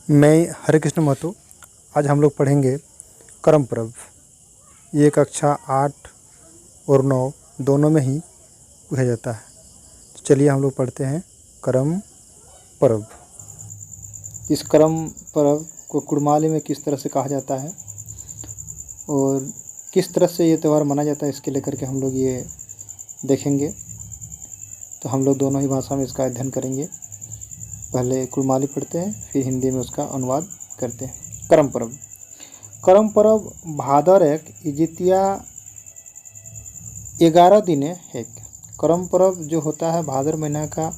मैं हरे कृष्ण महतो। आज हम लोग पढ़ेंगे करम पर्व। ये कक्षा 8 और 9 दोनों में ही पूछा जाता है। तो चलिए हम लोग पढ़ते हैं करम पर्व। इस करम पर्व को कुड़माली में किस तरह से कहा जाता है और किस तरह से ये त्यौहार मनाया जाता है, इसके लेकर के हम लोग ये देखेंगे। तो हम लोग दोनों ही भाषा में इसका अध्ययन करेंगे। पहले कुड़माली पढ़ते हैं, फिर हिंदी में उसका अनुवाद करते हैं। करम पर्व। करम पर्व भादर एक इजितिया 11 दिने है। करम पर्व जो होता है भादर महीना का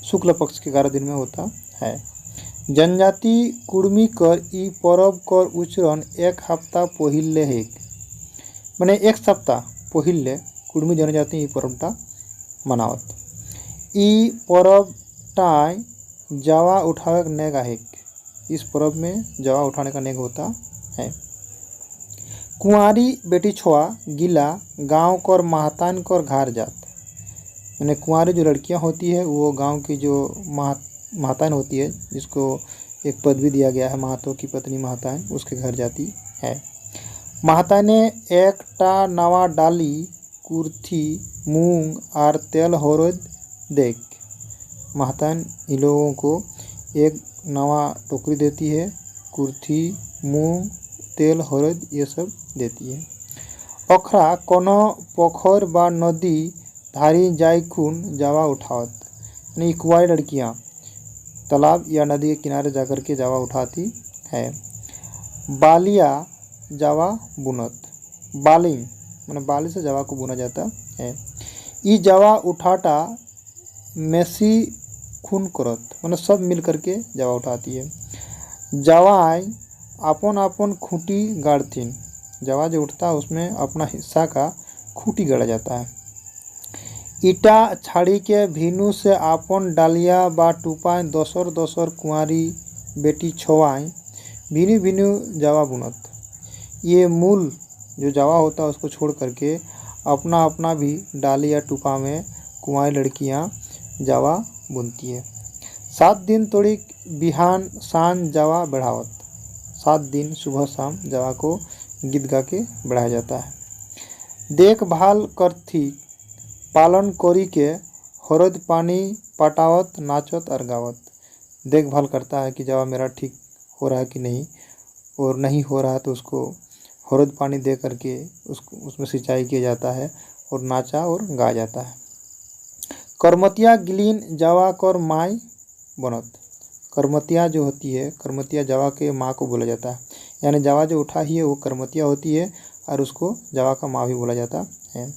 शुक्ल पक्ष के 11 दिन में होता है। जनजाति कुर्मी कर ई पर्व कर उच्चारण 1 हफ्ता पहिले है, मैंने 1 सप्ताह पहिले कुर्मी जनजाति ई पर्वटा मनावत। ई पर्व टाई जावा उठावे का नेग आहे। इस पर्व में जावा उठाने का नेग होता है। कुंवारी बेटी छोआ गिला गांव कर महतान कर घर जात, मैंने कुंवारी जो लड़कियां होती है वो गांव की जो महतान होती है, जिसको एक पदवी दिया गया है महतो की पत्नी महतान, उसके घर जाती है। महताने एक टा नवा डाली कुर्थी मूंग और तेल हरद देख। महतान इन लोगों को एक नवा टोकरी देती है, कुर्थी मूंग तेल हरद ये सब देती है। अखरा कोनो पोखर बा नदी धारी जाय खून जावा उठावत, यानी कुंवारी लड़कियाँ तालाब या नदी के किनारे जाकर के जावा उठाती है। बालिया जावा बुनत, बाली मैंने बाली से जावा को बुना जाता है। ई जावा उठाटा मेसी खून करत, मैंने सब मिल करके जावा उठाती है। जावाई अपन अपन खूंटी गाड़तीन, जावा जो उठता है उसमें अपना हिस्सा का खूंटी गाड़ा जाता है। ईटा छाड़ी के भीनू से अपन डालिया बा टूपाएँ दोसर दोसर कुंवारी बेटी छोवाएँ भीनू भीनू जावा बुनत। ये मूल जो जावा होता है उसको छोड़ करके अपना अपना भी डाली या टूपा में कुंवारी लड़कियां जावा बुनती है। 7 दिन तोड़ी बिहान सांझ जावा बढ़ावत, 7 दिन सुबह शाम जावा को गीत गा के बढ़ाया जाता है। देखभाल करती पालन करी के हरद पानी पटावत नाचत और गावत। देखभाल करता है कि जावा मेरा ठीक हो रहा है कि नहीं, और नहीं हो रहा है तो उसको हरद पानी दे करके उसमें सिंचाई किया जाता है और नाचा और गाया जाता है। करमतिया गिलीन जावा कर माई बनत। करमतिया जो होती है, करमतिया जावा के माँ को बोला जाता है, यानी जावा जो उठा ही है वो करमतिया होती है और उसको जावा का माँ भी बोला जाता है।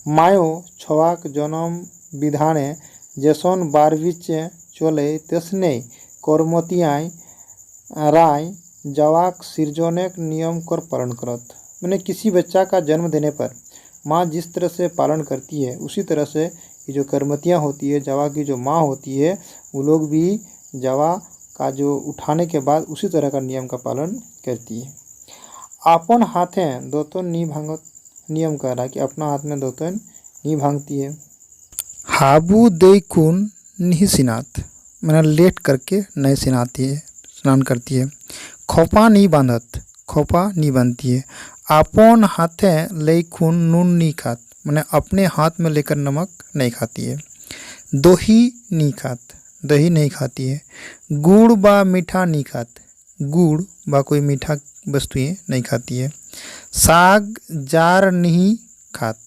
मायो छवाक जन्म विधाने जैसन बारविच चले तसने करमतियाई राय जावाक सिरजोनेक नियम कर पालन करत, मैंने किसी बच्चा का जन्म देने पर माँ जिस तरह से पालन करती है उसी तरह से ये जो करमतियाँ होती है, जावा की जो माँ होती है, वो लोग भी जावा का जो उठाने के बाद उसी तरह का नियम का पालन करती है। अपन हाथें दोतन नहीं भांगत, नियम कह रहा है कि अपना हाथ में दोतन नहीं भांगती है। हाबू दे खून नहीं सिनात, मैंने लेट करके नहीं सिनाती है, स्नान करती है। खोपा नहीं बांधत, खोपा नहीं बांधती है। अपन हाथे ले खून नून नहीं खात, मैंने अपने हाथ में लेकर नमक नहीं खाती है। दही नहीं खात, दही नहीं खाती है। गुड़ बा मीठा नहीं खात, गुड़ बा कोई मीठा वस्तुएं नहीं खाती है। साग जार नहीं खात,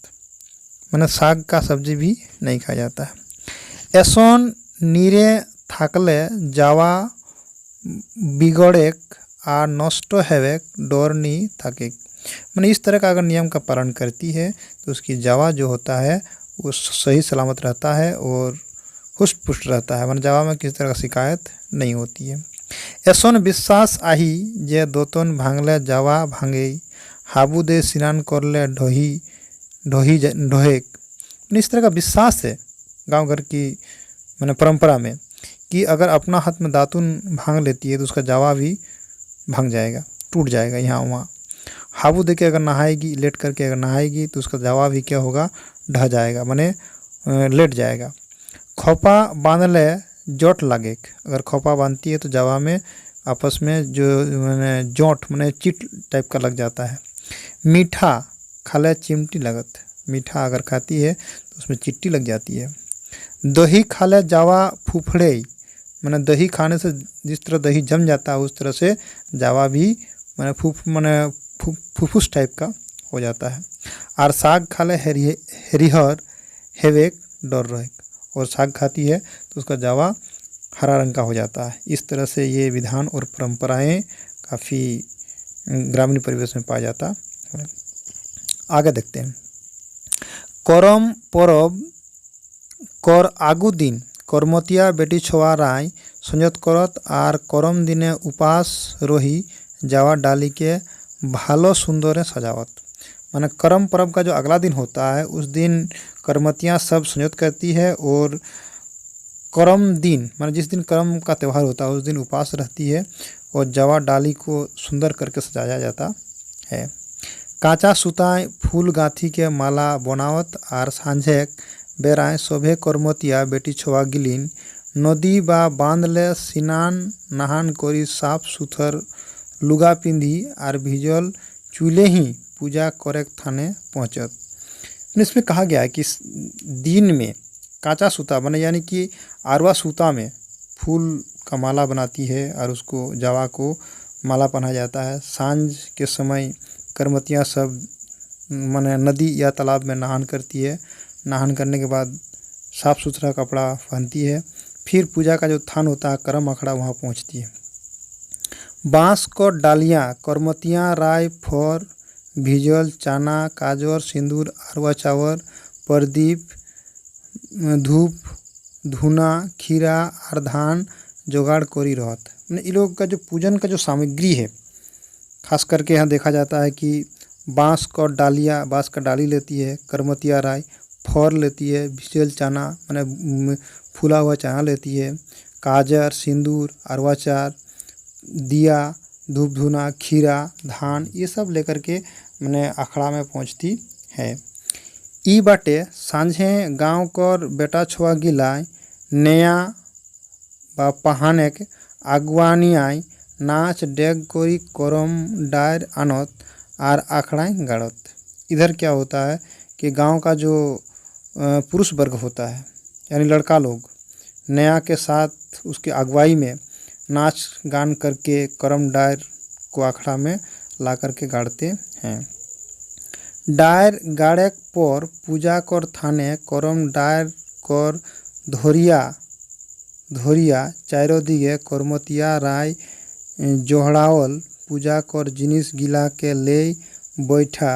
मैंने साग का सब्जी भी नहीं खाया जाता है। ऐसन नीरे थाकले जावा बिगड़ेक आ नष्ट हेवेक डर नहीं थाके, मैंने इस तरह का अगर नियम का पालन करती है तो उसकी जावा जो होता है वो सही सलामत रहता है और हुष्ट पुष्ट रहता है, मैंने जावा में किसी तरह का शिकायत नहीं होती है। ऐसन विश्वास आही जे दोतन भांगले जावा भांगे हाबू दे स्नान करले ढोही ढोही ढोहेक, इस तरह का विश्वास है गांव घर की मैंने परंपरा में कि अगर अपना हाथ में दातुन भांग लेती है तो उसका जावा भी भांग जाएगा, टूट जाएगा यहाँ वहाँ। हाबू दे के अगर नहाएगी, लेट करके अगर नहाएगी तो उसका जावा भी क्या होगा, ढह जाएगा, माने लेट जाएगा। खोपा बांध ले जोट लागे, अगर खोपा बांधती है तो जावा में आपस में जो मैंने जोंट मैंने चिट टाइप का लग जाता है। मीठा खाले चिमटी लगत, मीठा अगर खाती है तो उसमें चिट्टी लग जाती है। दही खाले जावा फुफड़े, मैंने दही खाने से जिस तरह दही जम जाता है उस तरह से जावा भी मैंने फुफुस टाइप का हो जाता है। और साग खाले हरिहर हेवेक डर रहे, और साग खाती है तो उसका जावा हरा रंग का हो जाता है। इस तरह से ये विधान और परंपराएं काफ़ी ग्रामीण परिवेश में पाया जाता है। आगे देखते हैं। करम परब कर आगु दिन करमतिया बेटी छोआ राय संजत करत और करम दिने उपास रही जावा डाली के भालो सुंदर सजावत। माने करम परब का जो अगला दिन होता है उस दिन करमतियाँ सब संजत करती है, और करम दिन माने जिस दिन करम का त्यौहार होता है उस दिन उपवास रहती है और जवा डाली को सुंदर करके सजाया जाता है। काँचा सुताएं फूल गांथी के माला बनावत और सांझे बेराएं शोभे करमतिया बेटी छोआ गिलीन नदी बा बांधले स्नान नहान करी साफ सुथर लुगा पिंधी और भिजल चूल्हे ही पूजा करे थाने पहुँचत। इसमें कहा गया है कि दिन में काँचा सूता बने यानी कि आरवा सूता में फूल का माला बनाती है और उसको जावा को माला पहनाया जाता है। सांझ के समय करमतियाँ सब माने नदी या तालाब में नहान करती है। नहान करने के बाद साफ़ सुथरा कपड़ा पहनती है, फिर पूजा का जो थान होता है करम अखड़ा वहाँ पहुँचती है। बाँस को डालियाँ करमतियाँ राय फर भिजल चना काजर सिंदूर अरवा चावल प्रदीप धूप धुना खीरा और धान जुगाड़ करी रहत। इन लोग का जो पूजन का जो सामग्री है खास करके यहाँ देखा जाता है कि बाँस का डाली लेती है करमतिया राय, फर लेती है, भिजल चना माने फूला हुआ चना लेती है, काजर सिंदूर अरवा चार दिया धूप धुना खीरा धान ये सब लेकर के मैंने अखड़ा में पहुँचती है। ई बाटे सांझे गांव कर बेटा छोआ गिलाय नया बा पहाने के अगवानी आई नाच डेग कोरी करम डायर आनत और आखड़ाएँ गाड़त। इधर क्या होता है कि गांव का जो पुरुष वर्ग होता है यानी लड़का लोग नया के साथ उसके अगुवाई में नाच गान करके करम डायर को आखड़ा में ला करके गाड़ते हैं। डायर गाड़े पर पूजा कर थाने करम डायर कर धोरिया चारों दिगे करमतिया राय जोहड़ावल पूजा कर जिनिस गिला के ले बैठा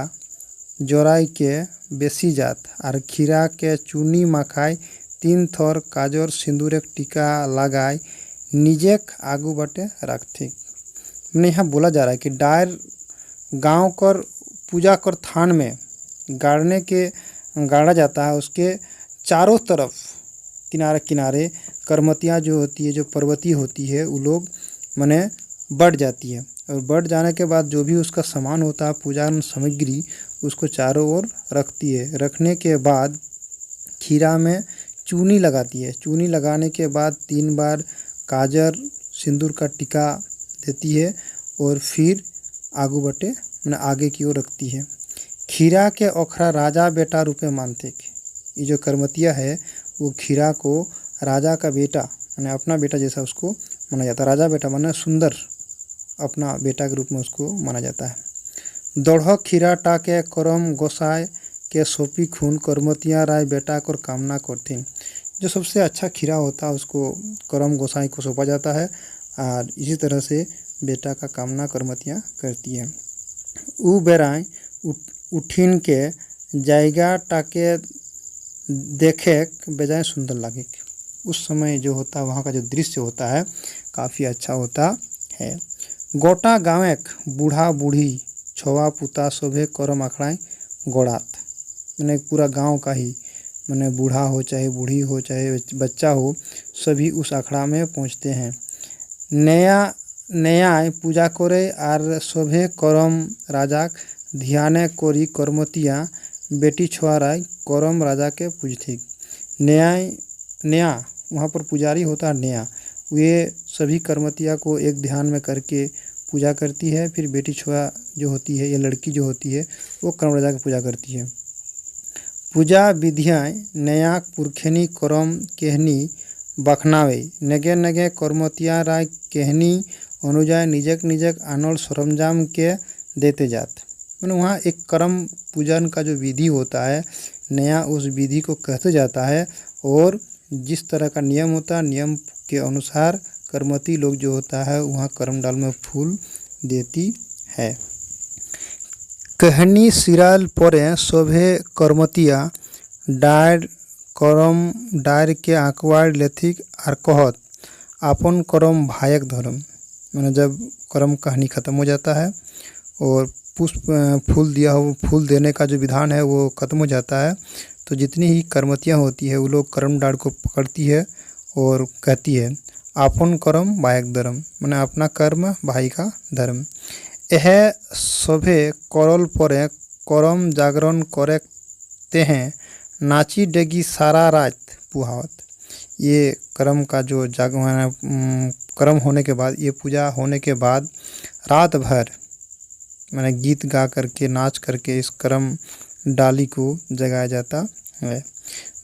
जोराई के बेसी जात और खीरा के चूनी मखाई 3 थर काजर सिंदूर एक टीका लगाए निजेक आगू बटे रखती। मैंने यहाँ बोला जा रहा है कि डायर गांव कर पूजा कर थान में गाड़ा जाता है। उसके चारों तरफ किनारे किनारे करमतियाँ जो होती है जो पर्वती होती है वो लोग माने बढ़ जाती है, और बढ़ जाने के बाद जो भी उसका सामान होता है पूजा सामग्री उसको चारों ओर रखती है। रखने के बाद खीरा में चूनी लगाती है। चूनी लगाने के बाद 3 बार काजर सिंदूर का टीका देती है और फिर आगू बटे मैंने आगे की ओर रखती है। खीरा के ओखरा राजा बेटा रूपे मानते। ये जो करमतिया है वो खीरा को राजा का बेटा मैंने अपना बेटा जैसा उसको माना जाता है। राजा बेटा माने सुंदर अपना बेटा के रूप में उसको माना जाता है। दौड़ खीरा टाके करम गोसाई के सोपी खून करमतिया राय बेटा को कामना करती। जो सबसे अच्छा खीरा होता है उसको करम गोसाई को सौंपा जाता है और इसी तरह से बेटा का कामना करमतियाँ करती है। ऊ बेराय उठिन के जायगा टाके देखे बेजाय सुंदर लगे। उस समय जो होता है वहाँ का जो दृश्य होता है काफ़ी अच्छा होता है। गोटा गाँवेक बूढ़ा बूढ़ी छोवा पुता शोभे करम अखड़ाएँ गोड़ात। मैंने पूरा गांव का ही मैंने बूढ़ा हो चाहे बूढ़ी हो चाहे बच्चा हो सभी उस अखड़ा में पहुंचते हैं। नया पूजा करे और शोभे करम राजाक ध्याने कोरी करमतिया बेटी छोआराय करम राजा के पूजती। नया वहाँ पर पुजारी होता है नया, वे सभी करमतिया को एक ध्यान में करके पूजा करती है। फिर बेटी छुआ जो होती है या लड़की जो होती है वो करम राजा की पूजा करती है। पूजा विधियाँ नया पुरखेनी करम केहनी बखनावे नगे नगे करमतिया राय केहनी अनुजाय निजक निजक आनोल सरंजाम के देते जात। मैंने वहाँ एक करम पूजन का जो विधि होता है नया, उस विधि को कहते जाता है और जिस तरह का नियम होता है नियम के अनुसार करमती लोग जो होता है वहाँ करम डाल में फूल देती है। कहनी सिराल परे शोभे करमतिया डायर करम डायर के आंकवाड़ लेथिक आर कहत आपन करम भायक धर्म। मैंने जब करम कहानी ख़त्म हो जाता है और पुष्प फूल देने का जो विधान है वो ख़त्म हो जाता है, तो जितनी ही करमतियाँ होती है वो लोग करम डाड़ को पकड़ती है और कहती है आपन करम भायक धर्म, मैंने अपना कर्म भाई का धर्म। यह सभे करल परे करम जागरण करे तेहें नाची डेगी सारा रात पुहावत। ये करम का जो करम होने के बाद, ये पूजा होने के बाद रात भर मैंने गीत गा करके नाच करके इस करम डाली को जगाया जाता है।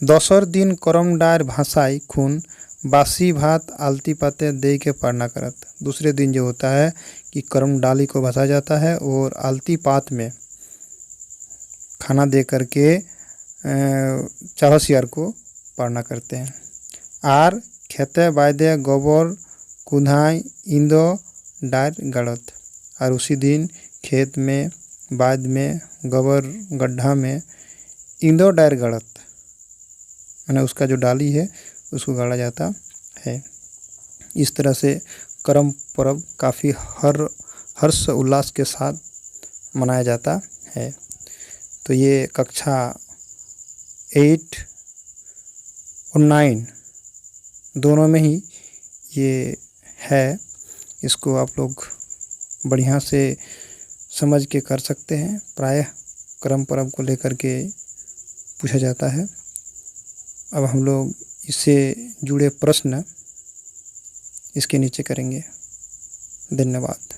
दोसर दिन करम डार भाषाई खून बासी भात आलती पाते दे के पढ़ना करत। दूसरे दिन जो होता है कि करम डाली को भसा जाता है और आलती पात में खाना दे करके चावसियार को पढ़ना करते हैं। आर खेते बायदे गोबर कुन्हाई इंदो डार गड़त, और उसी दिन खेत में बाद में गोबर गड्ढा में इंदो डायर गड़त, मैंने उसका जो डाली है उसको गाड़ा जाता है। इस तरह से करम पर्व काफ़ी हर्ष उल्लास के साथ मनाया जाता है। तो ये कक्षा 8 और 9 दोनों में ही ये है, इसको आप लोग बढ़िया से समझ के कर सकते हैं। प्रायः करम पर्व को लेकर के पूछा जाता है। अब हम लोग इससे जुड़े प्रश्न इसके नीचे करेंगे। धन्यवाद।